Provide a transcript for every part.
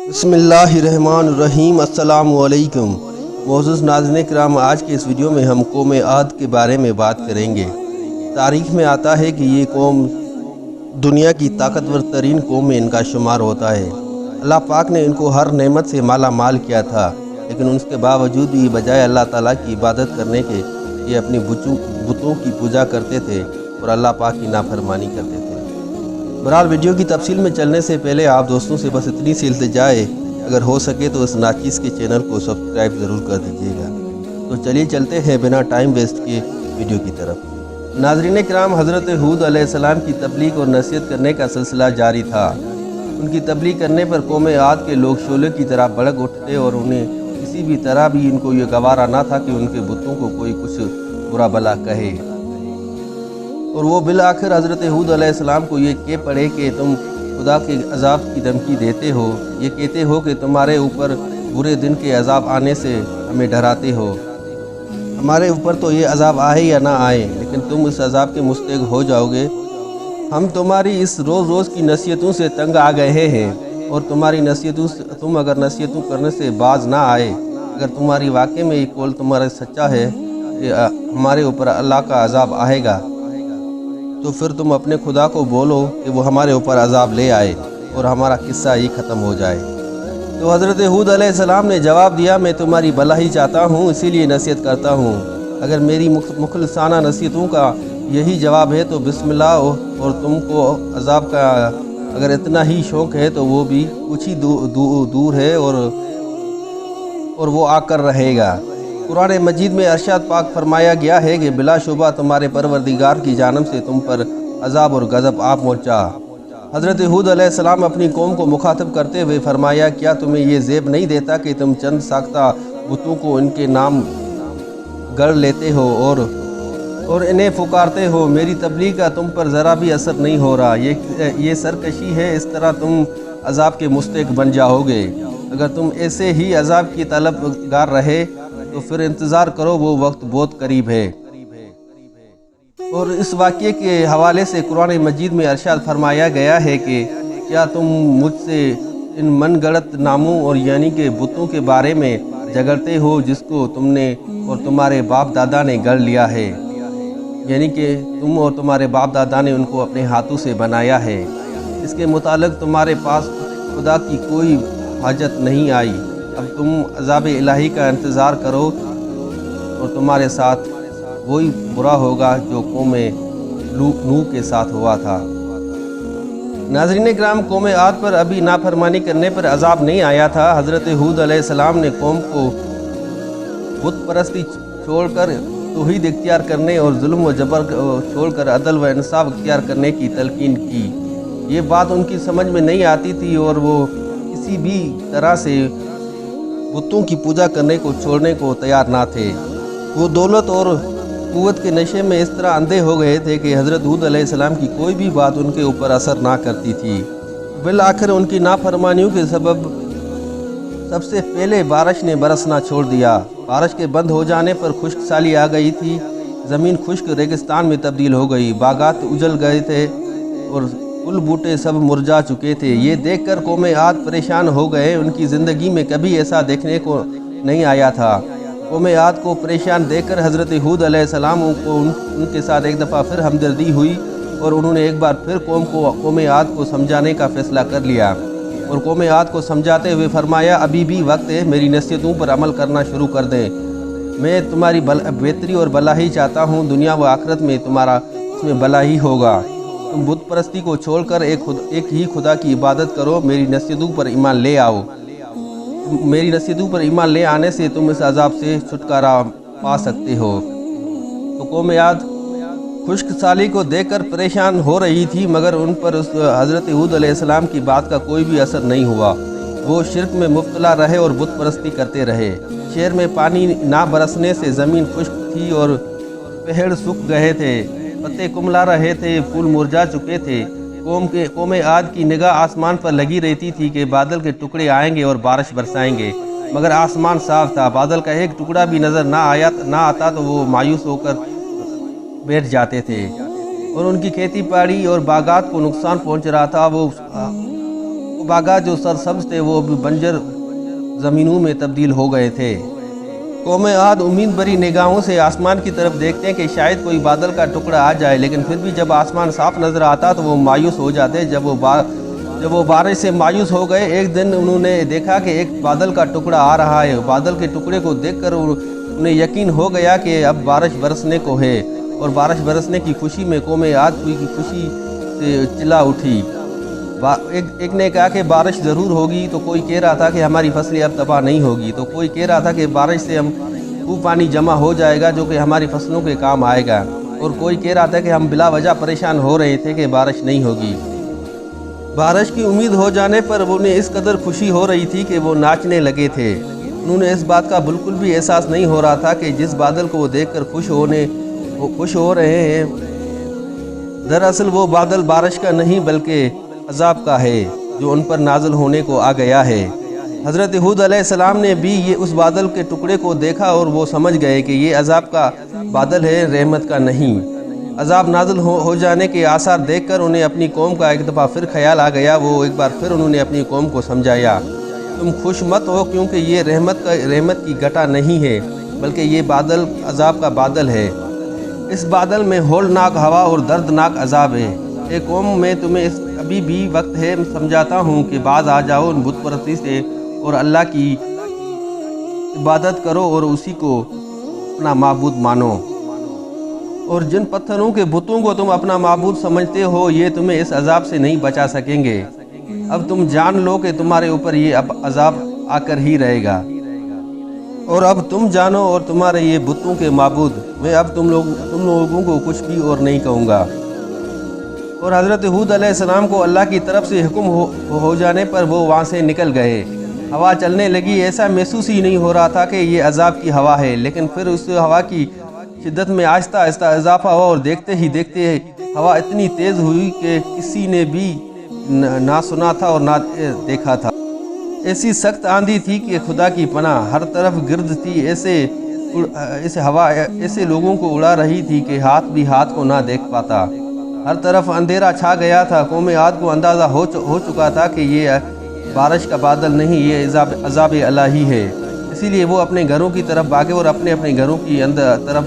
بسم اللہ الرحمن الرحیم۔ السلام علیکم معزز ناظرین کرام، آج کے اس ویڈیو میں ہم قوم عاد کے بارے میں بات کریں گے۔ تاریخ میں آتا ہے کہ یہ قوم دنیا کی طاقتور ترین قوم میں ان کا شمار ہوتا ہے۔ اللہ پاک نے ان کو ہر نعمت سے مالا مال کیا تھا، لیکن اس کے باوجود بھی بجائے اللہ تعالیٰ کی عبادت کرنے کے یہ اپنی بتوں کی پوجا کرتے تھے اور اللہ پاک کی نافرمانی کرتے تھے۔ بہرحال ویڈیو کی تفصیل میں چلنے سے پہلے آپ دوستوں سے بس اتنی سی التجا ہے، اگر ہو سکے تو اس ناچیز کے چینل کو سبسکرائب ضرور کر دیجیے گا۔ تو چلیے چلتے ہیں بنا ٹائم ویسٹ کے ویڈیو کی طرف۔ ناظرین کرام، حضرت ہود علیہ السلام کی تبلیغ اور نصیحت کرنے کا سلسلہ جاری تھا۔ ان کی تبلیغ کرنے پر قوم عاد کے لوگ شعلے کی طرح بھڑک اٹھتے اور انہیں کسی بھی طرح بھی ان کو یہ گوارا نہ تھا کہ ان کے بتوں کو کوئی کچھ برا بلا کہے، اور وہ بالآخر حضرت ہود علیہ السلام کو یہ کہہ پڑے کہ تم خدا کے عذاب کی دھمکی دیتے ہو، یہ کہتے ہو کہ تمہارے اوپر برے دن کے عذاب آنے سے ہمیں ڈراتے ہو۔ ہمارے اوپر تو یہ عذاب آئے یا نہ آئے، لیکن تم اس عذاب کے مستحق ہو جاؤ گے۔ ہم تمہاری اس روز روز کی نصیحتوں سے تنگ آ گئے ہیں، اور تمہاری نصیحتوں سے تم اگر نصیحتوں کرنے سے باز نہ آئے، اگر تمہاری واقع میں یہ قول تمہارا سچا ہے کہ ہمارے اوپر اللہ کا عذاب آئے گا، تو پھر تم اپنے خدا کو بولو کہ وہ ہمارے اوپر عذاب لے آئے اور ہمارا قصہ ہی ختم ہو جائے۔ تو حضرت ہود علیہ السلام نے جواب دیا، میں تمہاری بھلا ہی چاہتا ہوں، اسی لیے نصیحت کرتا ہوں۔ اگر میری مخلصانہ نصیحتوں کا یہی جواب ہے تو بسم اللہ، اور تم کو عذاب کا اگر اتنا ہی شوق ہے تو وہ بھی کچھ ہی دور ہے اور وہ آ کر رہے گا۔ قرآن مجید میں ارشاد پاک فرمایا گیا ہے کہ بلا شبہ تمہارے پروردگار کی جانب سے تم پر عذاب اور غضب آ پہنچا۔ حضرت ہود علیہ السلام اپنی قوم کو مخاطب کرتے ہوئے فرمایا، کیا تمہیں یہ زیب نہیں دیتا کہ تم چند ساختہ بتوں کو ان کے نام گڑ لیتے ہو اور انہیں پکارتے ہو؟ میری تبلیغ کا تم پر ذرا بھی اثر نہیں ہو رہا، یہ سرکشی ہے، اس طرح تم عذاب کے مستحق بن جاؤ گے۔ اگر تم ایسے ہی عذاب کی طلب گار رہے تو پھر انتظار کرو، وہ وقت بہت قریب ہے۔ اور اس واقعے کے حوالے سے قرآن مجید میں ارشاد فرمایا گیا ہے کہ کیا تم مجھ سے ان من گڑت ناموں اور یعنی کہ بتوں کے بارے میں جھگڑتے ہو جس کو تم نے اور تمہارے باپ دادا نے گڑھ لیا ہے، یعنی کہ تم اور تمہارے باپ دادا نے ان کو اپنے ہاتھوں سے بنایا ہے۔ اس کے متعلق تمہارے پاس خدا کی کوئی حاجت نہیں آئی، اب تم عذاب الہی کا انتظار کرو اور تمہارے ساتھ وہی برا ہوگا جو قوم نوح کے ساتھ ہوا تھا۔ ناظرین کرام، قوم عاد پر ابھی نافرمانی کرنے پر عذاب نہیں آیا تھا۔ حضرت ہود علیہ السلام نے قوم کو بت پرستی چھوڑ کر توحید اختیار کرنے اور ظلم و جبر چھوڑ کر عدل و انصاف اختیار کرنے کی تلقین کی۔ یہ بات ان کی سمجھ میں نہیں آتی تھی اور وہ کسی بھی طرح سے بتوں کی پوجا کرنے کو چھوڑنے کو تیار نہ تھے۔ وہ دولت اور قوت کے نشے میں اس طرح اندھے ہو گئے تھے کہ حضرت ہود علیہ السلام کی کوئی بھی بات ان کے اوپر اثر نہ کرتی تھی۔ بالآخر ان کی نافرمانیوں کے سبب سب سے پہلے بارش نے برسنا چھوڑ دیا۔ بارش کے بند ہو جانے پر خشک سالی آ گئی تھی، زمین خشک ریگستان میں تبدیل ہو گئی، باغات اجل گئے تھے اور پھول بوٹے سب مرجھا چکے تھے۔ یہ دیکھ کر قوم عاد پریشان ہو گئے، ان کی زندگی میں کبھی ایسا دیکھنے کو نہیں آیا تھا۔ قوم عاد کو پریشان دیکھ کر حضرت ہود علیہ السلام کو ان کے ساتھ ایک دفعہ پھر ہمدردی ہوئی، اور انہوں نے ایک بار پھر قوم عاد کو سمجھانے کا فیصلہ کر لیا، اور قوم عاد کو سمجھاتے ہوئے فرمایا، ابھی بھی وقت ہے، میری نصیحتوں پر عمل کرنا شروع کر دیں۔ میں تمہاری بہتری اور بھلا ہی چاہتا ہوں، دنیا و آخرت میں تمہارا اس میں بھلا ہی ہوگا۔ تم بت پرستی کو چھوڑ کر ایک ہی خدا کی عبادت کرو، میری نصیحتوں پر ایمان لے آؤ۔ میری نصیحتوں پر ایمان لے آنے سے تم اس عذاب سے چھٹکارا پا سکتے ہو۔ تو قوم عاد خشک سالی کو دیکھ کر پریشان ہو رہی تھی، مگر ان پر اس حضرت ہود علیہ السلام کی بات کا کوئی بھی اثر نہیں ہوا۔ وہ شرک میں مبتلا رہے اور بت پرستی کرتے رہے۔ شہر میں پانی نہ برسنے سے زمین خشک تھی اور پیڑ سوکھ گئے تھے، پتے کملا رہے تھے، پھول مرجھا چکے تھے۔ قوم عاد کی نگاہ آسمان پر لگی رہتی تھی کہ بادل کے ٹکڑے آئیں گے اور بارش برسائیں گے، مگر آسمان صاف تھا، بادل کا ایک ٹکڑا بھی نظر نہ آتا تو وہ مایوس ہو کر بیٹھ جاتے تھے، اور ان کی کھیتی باڑی اور باغات کو نقصان پہنچ رہا تھا۔ وہ باغات جو سرسبز تھے وہ بھی بنجر زمینوں میں تبدیل ہو گئے تھے۔ قوم عاد امید بری نگاہوں سے آسمان کی طرف دیکھتے ہیں کہ شاید کوئی بادل کا ٹکڑا آ جائے، لیکن پھر بھی جب آسمان صاف نظر آتا تو وہ مایوس ہو جاتے۔ جب وہ بارش سے مایوس ہو گئے، ایک دن انہوں نے دیکھا کہ ایک بادل کا ٹکڑا آ رہا ہے۔ بادل کے ٹکڑے کو دیکھ کر انہیں یقین ہو گیا کہ اب بارش برسنے کو ہے، اور بارش برسنے کی خوشی میں قوم عاد کی خوشی سے چلا اٹھی۔ ایک نے کہا کہ بارش ضرور ہوگی، تو کوئی کہہ رہا تھا کہ ہماری فصلیں اب تباہ نہیں ہوگی، تو کوئی کہہ رہا تھا کہ بارش سے ہم خوب پانی جمع ہو جائے گا جو کہ ہماری فصلوں کے کام آئے گا، اور کوئی کہہ رہا تھا کہ ہم بلا وجہ پریشان ہو رہے تھے کہ بارش نہیں ہوگی۔ بارش کی امید ہو جانے پر انہیں اس قدر خوشی ہو رہی تھی کہ وہ ناچنے لگے تھے۔ انہوں نے اس بات کا بالکل بھی احساس نہیں ہو رہا تھا کہ جس بادل کو وہ دیکھ کر خوش ہو رہے ہیں، دراصل وہ بادل بارش کا نہیں بلکہ عذاب کا ہے جو ان پر نازل ہونے کو آ گیا ہے۔ حضرت ہود علیہ السلام نے بھی اس بادل کے ٹکڑے کو دیکھا اور وہ سمجھ گئے کہ یہ عذاب کا بادل ہے، رحمت کا نہیں۔ عذاب نازل ہو جانے کے آثار دیکھ کر انہیں اپنی قوم کا ایک دفعہ پھر خیال آ گیا۔ وہ ایک بار پھر انہوں نے اپنی قوم کو سمجھایا، تم خوش مت ہو کیونکہ یہ رحمت کی گھٹا نہیں ہے، بلکہ یہ بادل عذاب کا بادل ہے۔ اس بادل میں ہولناک ہوا اور دردناک عذاب ہے۔ اے قوم، میں تمہیں ابھی بھی وقت ہے سمجھاتا ہوں کہ باز آ جاؤ ان بت پرستی سے اور اللہ کی عبادت کرو اور اسی کو اپنا معبود مانو، اور جن پتھروں کے بتوں کو تم اپنا معبود سمجھتے ہو یہ تمہیں اس عذاب سے نہیں بچا سکیں گے۔ اب تم جان لو کہ تمہارے اوپر یہ عذاب آ کر ہی رہے گا، اور اب تم جانو اور تمہارے یہ بتوں کے معبود، میں اب تم لوگوں کو کچھ بھی اور نہیں کہوں گا۔ اور حضرت ہود علیہ السلام کو اللہ کی طرف سے حکم ہو جانے پر وہ وہاں سے نکل گئے۔ ہوا چلنے لگی، ایسا محسوس ہی نہیں ہو رہا تھا کہ یہ عذاب کی ہوا ہے، لیکن پھر اس ہوا کی شدت میں آہستہ آہستہ اضافہ ہوا، اور دیکھتے ہی دیکھتے ہوا اتنی تیز ہوئی کہ کسی نے بھی نہ سنا تھا اور نہ دیکھا تھا۔ ایسی سخت آندھی تھی کہ خدا کی پناہ، ہر طرف گرد تھی، ایسے ہوا ایسے لوگوں کو اڑا رہی تھی کہ ہاتھ بھی ہاتھ کو نہ دیکھ پاتا۔ ہر طرف اندھیرا چھا گیا تھا۔ قوم عاد کو اندازہ ہو چکا تھا کہ یہ بارش کا بادل نہیں، یہ عذاب الہی ہے۔ اسی لیے وہ اپنے گھروں کی طرف بھاگے اور اپنے گھروں کی طرف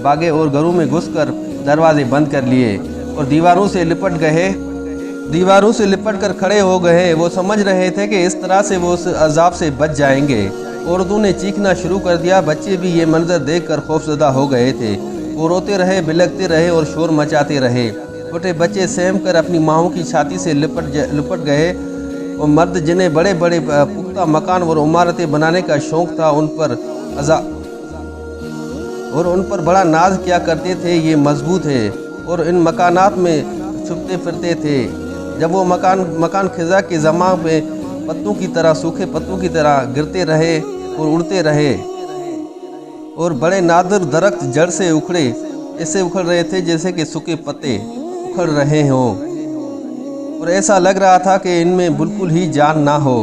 بھاگے اور گھروں میں گھس کر دروازے بند کر لیے اور دیواروں سے لپٹ کر کھڑے ہو گئے۔ وہ سمجھ رہے تھے کہ اس طرح سے وہ اس عذاب سے بچ جائیں گے۔ عورتوں نے چیخنا شروع کر دیا، بچے بھی یہ منظر دیکھ کر خوفزدہ ہو گئے تھے۔ وہ روتے رہے، بلکتے رہے اور شور مچاتے رہے۔ چھوٹے بچے سہم کر اپنی ماؤں کی چھاتی سے لپٹ گئے، اور مرد جنہیں بڑے بڑے پختہ مکان اور عمارتیں بنانے کا شوق تھا ان پر بڑا ناز کیا کرتے تھے۔ یہ مضبوط ہے اور ان مکانات میں چھپتے پھرتے تھے۔ جب وہ مکان خزاں کے زماں میں پتوں کی طرح، سوکھے پتوں کی طرح گرتے رہے اور اڑتے رہے، اور بڑے نادر درخت جڑ سے ایسے اکھڑ رہے تھے جیسے کہ سوکھے پتے اکھڑ رہے ہوں، اور ایسا لگ رہا تھا کہ ان میں بالکل ہی جان نہ ہو،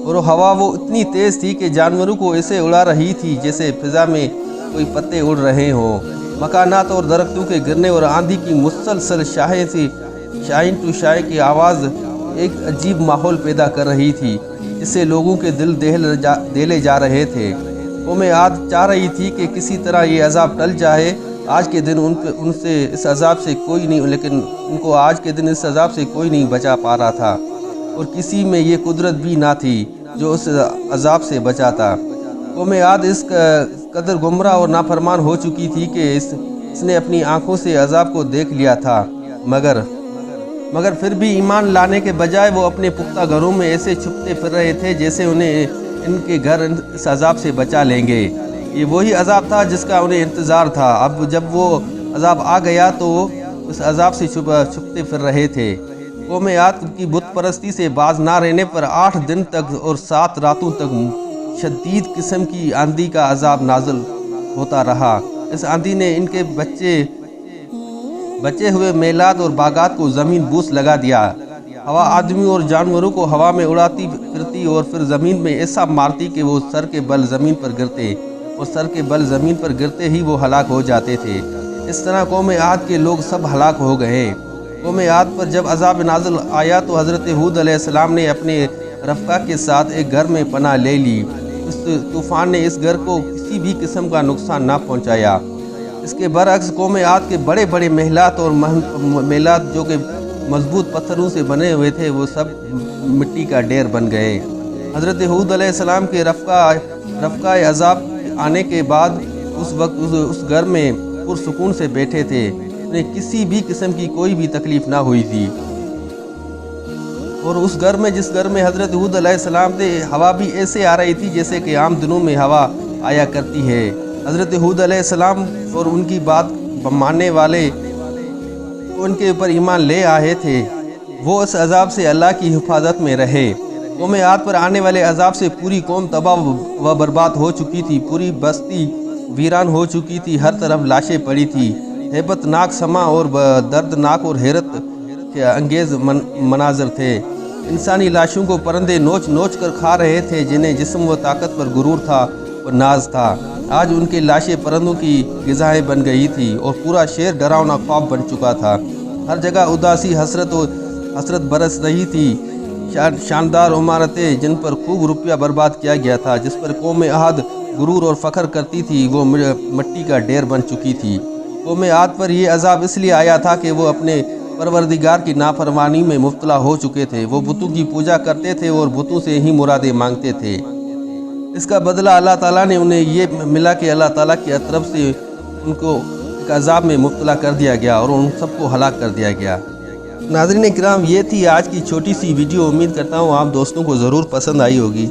اور ہوا وہ اتنی تیز تھی کہ جانوروں کو ایسے اڑا رہی تھی جیسے فضا میں کوئی پتے اڑ رہے ہوں۔ مکانات اور درختوں کے گرنے اور آندھی کی مسلسل شاہین ٹو شاہین کی آواز ایک عجیب ماحول پیدا کر رہی تھی جس سے لوگوں کے دل دہلے جا رہے تھے۔ قوم عاد چاہ رہی تھی کہ کسی طرح یہ عذاب ٹل جائے۔ آج کے دن ان سے اس عذاب سے کوئی نہیں، لیکن ان کو آج کے دن اس عذاب سے کوئی نہیں بچا پا رہا تھا، اور کسی میں یہ قدرت بھی نہ تھی جو اس عذاب سے بچاتا۔ قوم عاد اس قدر گمراہ اور نافرمان ہو چکی تھی کہ اس نے اپنی آنکھوں سے عذاب کو دیکھ لیا تھا، مگر پھر بھی ایمان لانے کے بجائے وہ اپنے پختہ گھروں میں ایسے چھپتے پھر رہے تھے جیسے انہیں ان کے گھر اس عذاب سے بچا لیں گے۔ یہ وہی عذاب تھا جس کا انہیں انتظار تھا۔ اب جب وہ عذاب آ گیا تو وہ اس عذاب سے چھپتے پھر رہے تھے۔ قوم عاد کی بت پرستی سے باز نہ رہنے پر 8 دن تک اور 7 راتوں تک شدید قسم کی آندھی کا عذاب نازل ہوتا رہا۔ اس آندھی نے ان کے بچے ہوئے میلات اور باغات کو زمین بوس لگا دیا۔ ہوا آدمی اور جانوروں کو ہوا میں اڑاتی پھرتی اور پھر زمین میں ایسا مارتی کہ وہ سر کے بل زمین پر گرتے، اور سر کے بل زمین پر گرتے ہی وہ ہلاک ہو جاتے تھے۔ اس طرح قوم عاد کے لوگ سب ہلاک ہو گئے۔ قوم عاد پر جب عذاب نازل آیا تو حضرت ہود علیہ السلام نے اپنے رفقا کے ساتھ ایک گھر میں پناہ لے لی۔ اس طوفان نے اس گھر کو کسی بھی قسم کا نقصان نہ پہنچایا۔ اس کے برعکس قوم عاد کے بڑے بڑے محلات اور محلات جو کہ مضبوط پتھروں سے بنے ہوئے تھے وہ سب مٹی کا ڈھیر بن گئے۔ حضرت ہود علیہ السلام کے رفقا عذاب آنے کے بعد اس وقت اس گھر میں پرسکون سے بیٹھے تھے، انہیں کسی بھی قسم کی کوئی بھی تکلیف نہ ہوئی تھی۔ اور اس گھر میں جس گھر میں حضرت ہود علیہ السلام تھے ہوا بھی ایسے آ رہی تھی جیسے کہ عام دنوں میں ہوا آیا کرتی ہے۔ حضرت ہود علیہ السلام اور ان کی بات ماننے والے ان کے اوپر ایمان لے آئے تھے وہ اس عذاب سے اللہ کی حفاظت میں رہے۔ قوم عاد پر آنے والے عذاب سے پوری قوم تباہ و برباد ہو چکی تھی، پوری بستی ویران ہو چکی تھی، ہر طرف لاشیں پڑی تھی۔ ہیبت ناک سما اور دردناک اور حیرت انگیز مناظر تھے۔ انسانی لاشوں کو پرندے نوچ نوچ کر کھا رہے تھے جنہیں جسم و طاقت پر غرور تھا اور ناز تھا۔ آج ان کے لاشیں پرندوں کی غذائیں بن گئی تھی اور پورا شہر ڈراؤنا خواب بن چکا تھا۔ ہر جگہ اداسی حسرت برس رہی تھی۔ شاندار عمارتیں جن پر خوب روپیہ برباد کیا گیا تھا، جس پر قوم عاد غرور اور فخر کرتی تھی، وہ مٹی کا ڈھیر بن چکی تھی۔ قوم عاد پر یہ عذاب اس لیے آیا تھا کہ وہ اپنے پروردگار کی نافرمانی میں مبتلا ہو چکے تھے۔ وہ بتوں کی پوجا کرتے تھے اور بتوں سے ہی مرادیں مانگتے تھے۔ اس کا بدلہ اللہ تعالیٰ نے انہیں یہ ملا کہ اللہ تعالیٰ کی طرف سے ان کو ایک عذاب میں مبتلا کر دیا گیا اور ان سب کو ہلاک کر دیا گیا۔ ناظرین کرام، یہ تھی آج کی چھوٹی سی ویڈیو۔ امید کرتا ہوں آپ دوستوں کو ضرور پسند آئی ہوگی۔